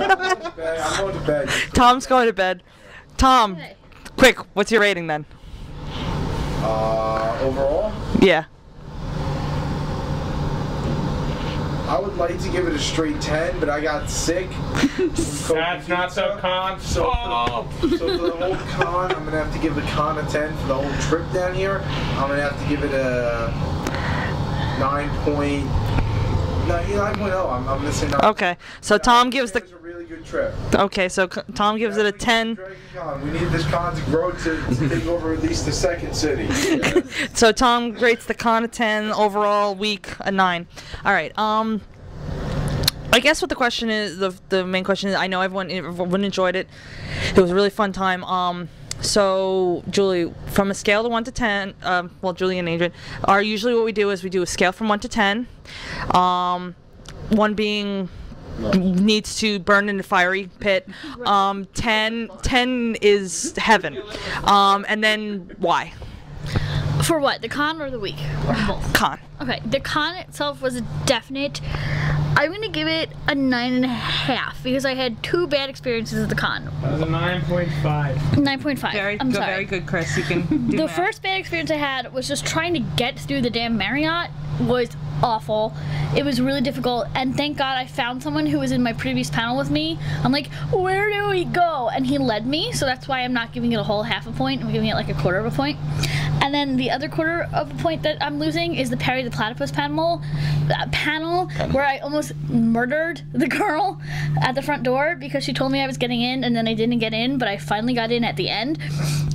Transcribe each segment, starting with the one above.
I'm going to bed. Tom's going to bed. Tom, quick, what's your rating then? Overall, Yeah. I would like to give it a straight 10, but I got sick. That's not so con. So for the whole con, I'm gonna have to give the con a 10 for the whole trip down here. I'm gonna have to give it a 9.0. I'm gonna say 9. Okay, so Tom gives the. It was a really good trip. Okay, so Tom gives it a 10. DragonCon. We need this con to grow to take over at least the second city. So Tom rates the con a 10, overall week a 9. All right. I guess what the question is, the main question is, I know everyone enjoyed it. It was a really fun time. So Julie, from a scale of 1 to 10, well, Julie and Adrian, usually what we do is we do a scale from 1 to 10. 1 being needs to burn in a fiery pit. 10 is heaven. And then why? For what? The con or the week? Or both? Con. Okay, the con itself was a definite. I'm gonna give it a 9.5 because I had 2 bad experiences at the con. That was a 9.5. 9.5. I'm sorry. Very good, Chris. You can do The math. first bad experience I had was just trying to get through the damn Marriott was awful. It was really difficult, and thank God I found someone who was in my previous panel with me. I'm like, where do we go? And he led me, so that's why I'm not giving it a whole half a point. I'm giving it like a quarter of a point. And then the other quarter of a point that I'm losing is the Perry the Platypus panel where I almost murdered the girl at the front door because she told me I was getting in and then I didn't get in, but I finally got in at the end.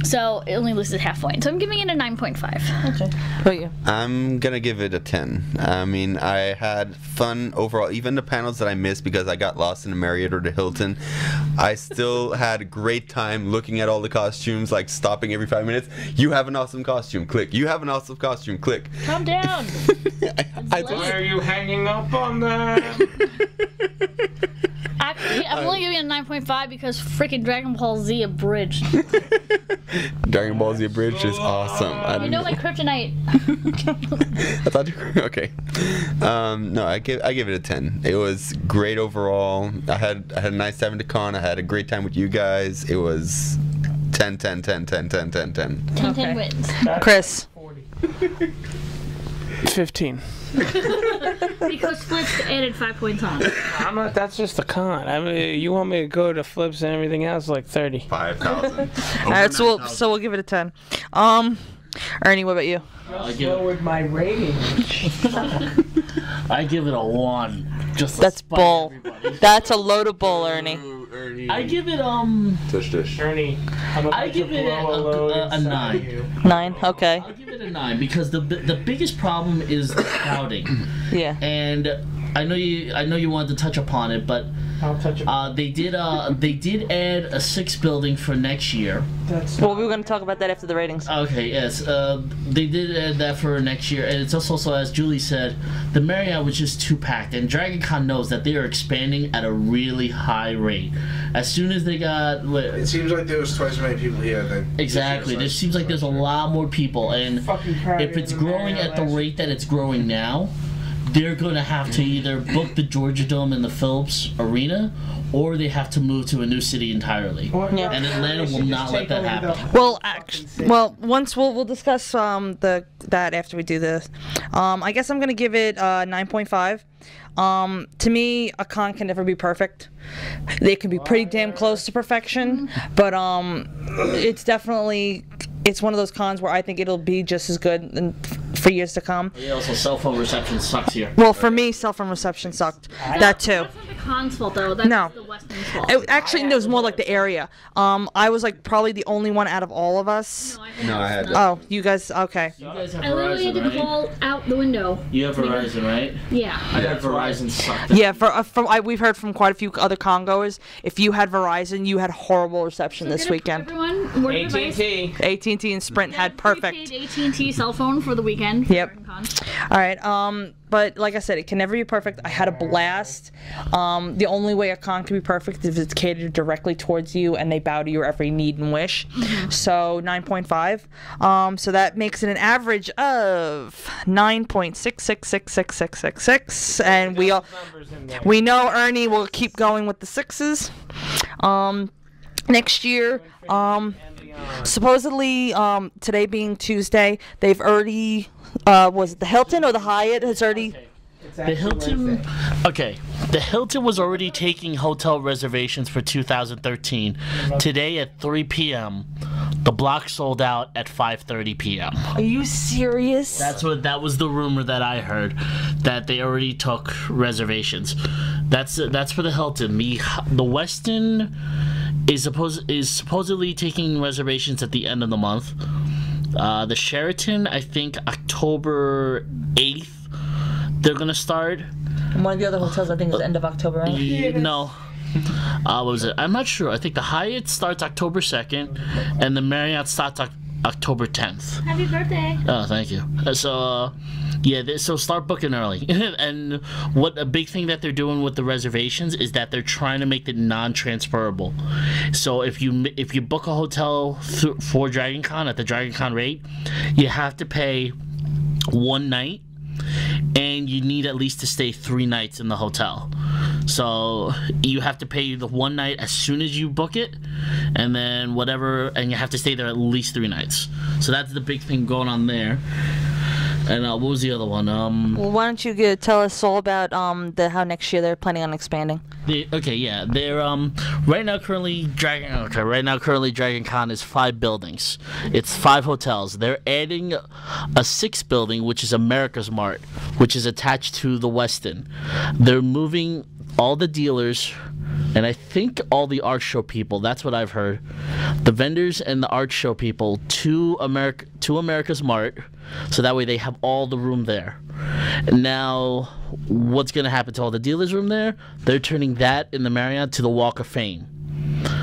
So it only loses half point. So I'm giving it a 9.5. Okay. What about you? I'm gonna give it a 10. I mean, I had fun overall. Even the panels that I missed because I got lost in the Marriott or the Hilton, I still had a great time looking at all the costumes, like stopping every 5 minutes. You have an awesome costume, click. You have an awesome costume, click. Calm down. Why are you hanging up on them? Actually, I'm only giving it a 9.5 because freaking Dragon Ball Z abridged. Dragon Ball Z Abridged is awesome. You know my kryptonite. I thought you were okay. No, I give it a 10. It was great overall. I had a nice time at the con. I had a great time with you guys. It was 10, 10, 10, 10, 10, 10, 10. 10 wins. Chris. 15. Because Flips added 5 points on. I'm not. That's just a con. I mean, you want me to go to flips and everything else like 30. 5,000. All right, so we'll give it a 10. Ernie, what about you? Just lowered my rating. I give it a 1. Just to That's spite bull. everybody. That's a load of bull, Ernie. I give it Tush. Ernie, I give it a 9. 9. Okay. I'll give it a 9 because the biggest problem is the crowding. Yeah. And I know you wanted to touch upon it, but I'll touch it. they did add a 6th building for next year. Well, we were going to talk about that after the ratings. Okay, yes. They did add that for next year, and it's also, as Julie said, the Marriott was just too packed, and DragonCon knows that they are expanding at a really high rate. As soon as they got... It seems like there was twice as many people here than... Exactly. There seems like there's a lot more people, and if it's growing at the rate that it's growing now, they're going to have to either book the Georgia Dome and the Phillips Arena, or they have to move to a new city entirely. Yeah. And Atlanta will not let that happen. Well, once we'll discuss that after we do this. I guess I'm gonna give it 9.5. To me, a con can never be perfect. They can be pretty damn close to perfection, but it's one of those cons where I think it'll be just as good for years to come. Yeah, also cell phone reception sucks here. Well, for me, cell phone reception sucked. That too. That's not the con's fault, though. That's the Weston's fault. Actually, it was more like the area. I was like probably the only one out of all of us. No, I had that. Oh, you guys, okay. You guys have I literally had Verizon, to right? call out the window. You have Verizon, right? Yeah. I had Verizon sucked. Yeah, we've heard from quite a few other Congoers. If you had Verizon, you had horrible reception this weekend. Everyone, word of advice. AT&T. AT&T and Sprint had perfect. Prepaid AT&T cell phone for the weekend. Yep. DragonCon. All right. but like I said, it can never be perfect. I had a blast. The only way a con can be perfect is if it's catered directly towards you and they bow to your every need and wish. So 9.5. So that makes it an average of 9.66666666, and we know Ernie will keep going with the sixes. Next year, supposedly, today being Tuesday, they've already, was it the Hilton or the Hyatt has already... The Hilton, the Hilton was already taking hotel reservations for 2013. Today at 3 p.m., the block sold out at 5:30 p.m. Are you serious? That was the rumor that I heard, that they already took reservations. That's for the Hilton. The Westin is supposedly taking reservations at the end of the month. The Sheraton, I think October 8th. They're gonna start. And one of the other hotels, I think, is end of October, right? No. What was it? I'm not sure. I think the Hyatt starts October 2nd, and the Marriott starts October 10th. Happy birthday. Oh, thank you. So, so start booking early. And what a big thing that they're doing with the reservations is that they're trying to make it non-transferable. So if you book a hotel for DragonCon at the DragonCon rate, you have to pay one night, and you need at least to stay 3 nights in the hotel. So you have to pay the one night as soon as you book it, and then and you have to stay there at least 3 nights. So that's the big thing going on there. And what was the other one? Well, why don't you tell us all about how next year they're planning on expanding? They're right now currently DragonCon is 5 buildings. It's 5 hotels. They're adding a 6th building, which is America's Mart, which is attached to the Westin. They're moving all the dealers, and I think all the art show people, that's what I've heard, the vendors and the art show people to America's Mart, so that way they have all the room there. Now, what's going to happen to all the dealers' room there? They're turning that in the Marriott to the Walk of Fame.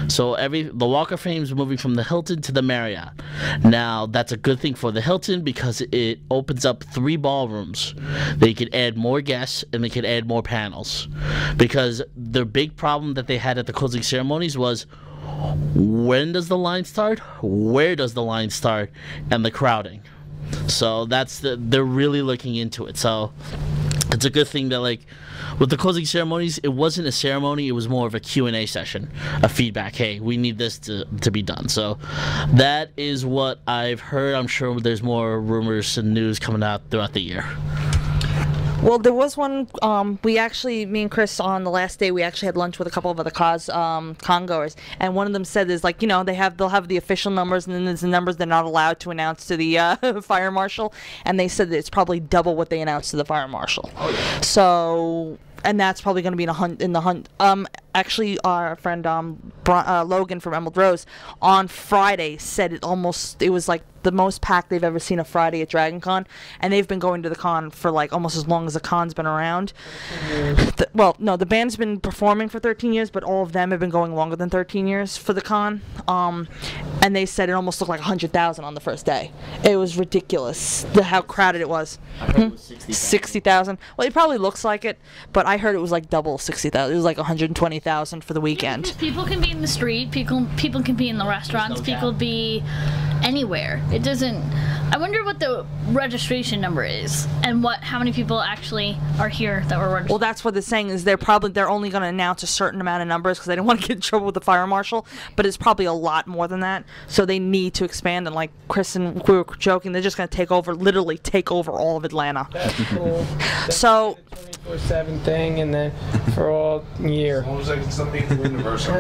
So the Walk of Fame is moving from the Hilton to the Marriott. Now, that's a good thing for the Hilton because it opens up 3 ballrooms. They could add more guests and they could add more panels. Because the big problem that they had at the closing ceremonies was, when does the line start? Where does the line start? And the crowding. So they're really looking into it. So it's a good thing that, like, with the closing ceremonies, it wasn't a ceremony, it was more of a Q&A session, a feedback. Hey, we need this to be done. So that is what I've heard. I'm sure there's more rumors and news coming out throughout the year. Well, there was one, me and Chris, on the last day, we actually had lunch with a couple of other con-goers, and one of them said is, like, they'll have the official numbers, and then there's the numbers they're not allowed to announce to the fire marshal, and they said that it's probably double what they announced to the fire marshal. Oh, yeah. So, and that's probably going to be in the hunt. Actually, our friend Logan from Emerald Rose on Friday said it was like the most packed they've ever seen a Friday at DragonCon, and they've been going to the con for like almost as long as the con's been around. The band's been performing for 13 years, but all of them have been going longer than 13 years for the con. And they said it almost looked like 100,000 on the first day. It was ridiculous how crowded it was. I heard it was 60,000. Well, it probably looks like it, but I heard it was like double 60,000. It was like 120,000 for the weekend. Because people can be in the street, people can be in the restaurants, people be anywhere. It doesn't. I wonder what the registration number is and how many people actually are here that were registered. Well, that's what they're saying is they're only going to announce a certain amount of numbers because they don't want to get in trouble with the fire marshal. But it's probably a lot more than that. So they need to expand. And like Chris and we were joking, they're just going to literally take over all of Atlanta. That's cool. So. 24/7 thing, and then for all year. Almost like something universal.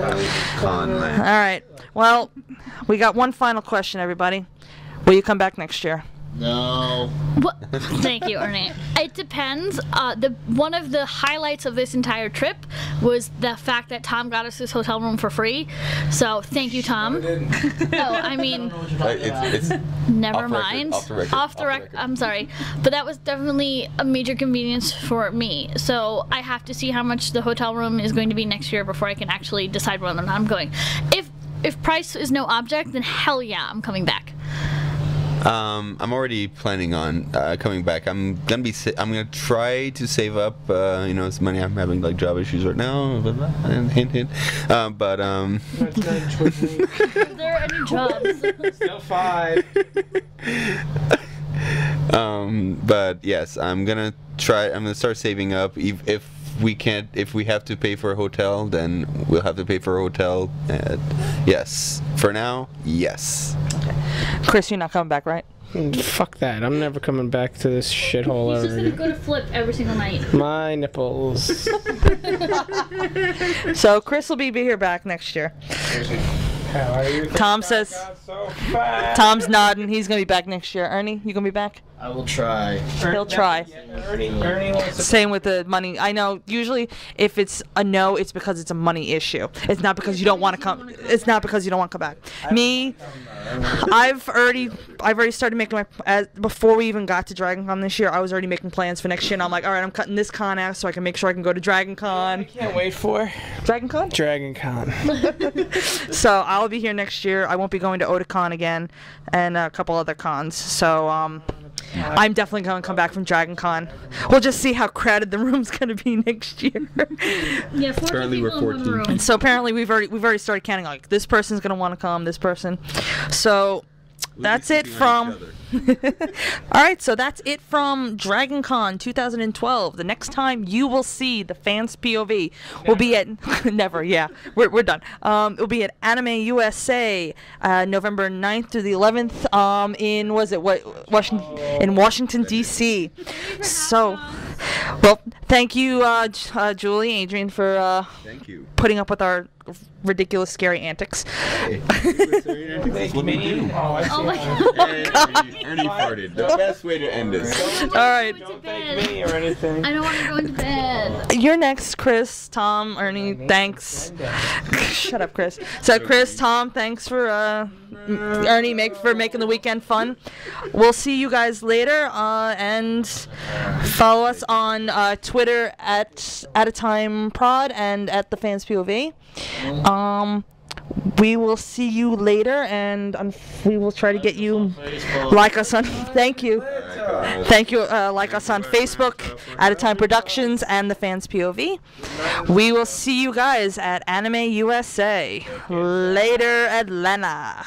Con man. All right. Well, we got one final question, everybody. Will you come back next year? No. Thank you, Ernie. It depends. One of the highlights of this entire trip was the fact that Tom got us this hotel room for free. So thank you, Tom. I mean, it's never off mind. Record, Off the record. I'm sorry, but that was definitely a major convenience for me. So I have to see how much the hotel room is going to be next year before I can actually decide whether or not I'm going. If price is no object, then hell yeah, I'm coming back. I'm already planning on coming back. I'm gonna try to save up, some money. I'm having like job issues right now. Hint, hint. But Are there any jobs? Still 5. But yes, I'm gonna try. I'm gonna start saving up. If we have to pay for a hotel, then we'll have to pay for a hotel. Yes. For now, yes. Okay. Chris, you're not coming back, right? Fuck that. I'm never coming back to this shithole He's just gonna ever. go to Flip every single night. My nipples. So Chris will be here back next year. How are you? Tom says. So fast. Tom's nodding. He's gonna be back next year. Ernie, you gonna be back? I will try. He'll try. Ernie wants to. Same with the money. I know. Usually, if it's a no, it's because it's a money issue. It's not because you don't want to come. It's not because you don't want to come back. Me, I've already started making before we even got to DragonCon this year. I was already making plans for next year, and I'm like, all right, I'm cutting this con out so I can make sure I can go to DragonCon. Can't wait for DragonCon. DragonCon. So I'll be here next year. I won't be going to Otakon again, and a couple other cons. So I'm definitely going to come back from DragonCon. We'll just see how crowded the room's going to be next year. Yeah, 14 Currently we're people in one 14. room. So apparently we've already started counting, like, this person's going to want to come, this person. So that's it from all right, so that's it from DragonCon 2012. The next time you will see the fans POV will be at never, yeah, we're done. It'll be at Anime USA, November 9th through the 11th, in Washington DC. So, well, thank you, Julie, Adrian, for Thank you. putting up with our ridiculous, scary antics. Hey, that's what we do. Oh my god. Ernie farted. The best way to end this. All right. Don't thank me or anything. I don't want to go into bed. You're next, Chris, Tom, Ernie. Thanks. Shut up, Chris. So, Chris, Tom, thanks for Ernie for making the weekend fun. We'll see you guys later, and follow us on Twitter at a time prod and at the fans POV. We will see you later, and we will try to get you like us on. Thank you. Like us on Facebook, At a Time Productions, and the Fans POV. We will see you guys at Anime USA. Later, Atlanta.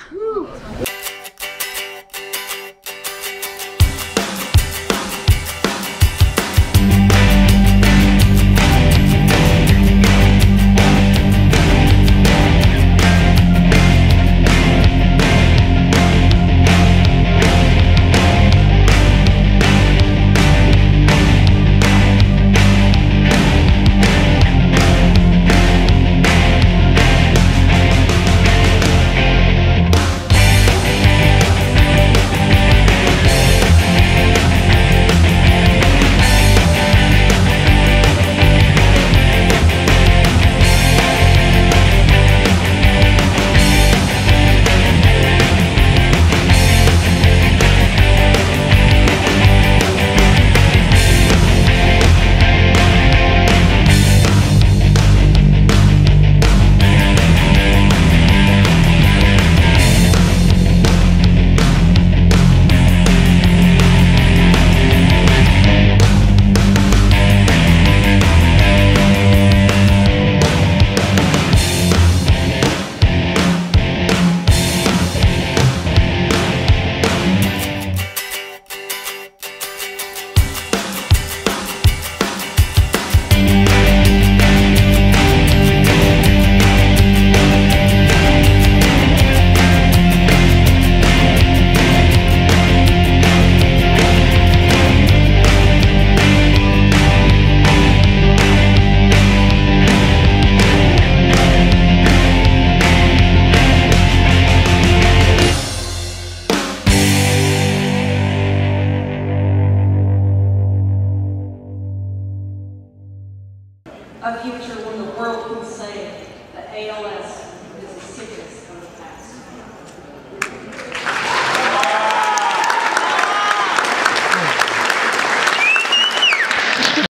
A future when the world can say that ALS is a sickness